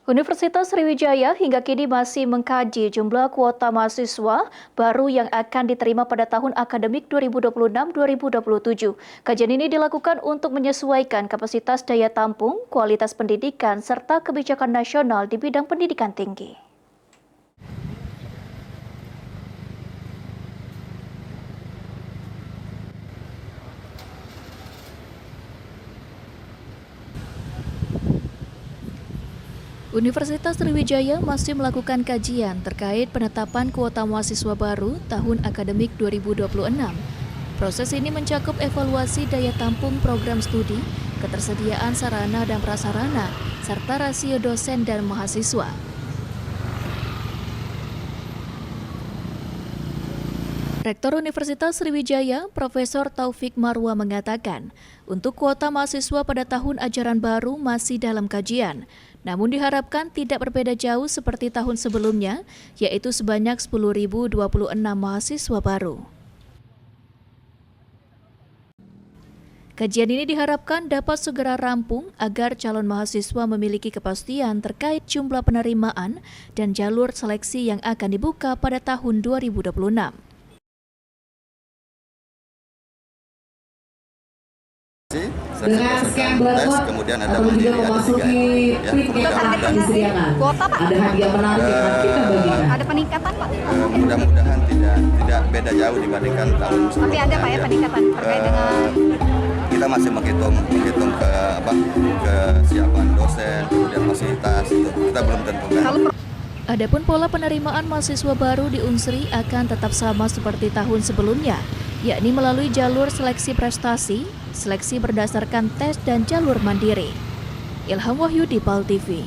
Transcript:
Universitas Sriwijaya hingga kini masih mengkaji jumlah kuota mahasiswa baru yang akan diterima pada tahun akademik 2026-2027. Kajian ini dilakukan untuk menyesuaikan kapasitas daya tampung, kualitas pendidikan, serta kebijakan nasional di bidang pendidikan tinggi. Universitas Sriwijaya masih melakukan kajian terkait penetapan kuota mahasiswa baru tahun akademik 2026. Proses ini mencakup evaluasi daya tampung program studi, ketersediaan sarana dan prasarana, serta rasio dosen dan mahasiswa. Rektor Universitas Sriwijaya, Profesor Taufik Marwa mengatakan, untuk kuota mahasiswa pada tahun ajaran baru masih dalam kajian, namun diharapkan tidak berbeda jauh seperti tahun sebelumnya, yaitu sebanyak 10.026 mahasiswa baru. Kajian ini diharapkan dapat segera rampung agar calon mahasiswa memiliki kepastian terkait jumlah penerimaan dan jalur seleksi yang akan dibuka pada tahun 2026. Dengan scan barcode kemudian ada atau juga memasuki print yang telah disediakan. Ada hadiah menarik yang akan kita bagikan. Ada peningkatan Pak? Mudah-mudahan tidak beda jauh dibandingkan tahun sebelumnya. Tapi ada Pak ya peningkatan terkait dengan kita masih menghitung kesiapan dosen, kemudian fasilitas itu kita belum tentukan. Adapun pola penerimaan mahasiswa baru di Unsri akan tetap sama seperti tahun sebelumnya, yakni melalui jalur seleksi prestasi, seleksi berdasarkan tes dan jalur mandiri. Ilham Wahyudi, PAL TV.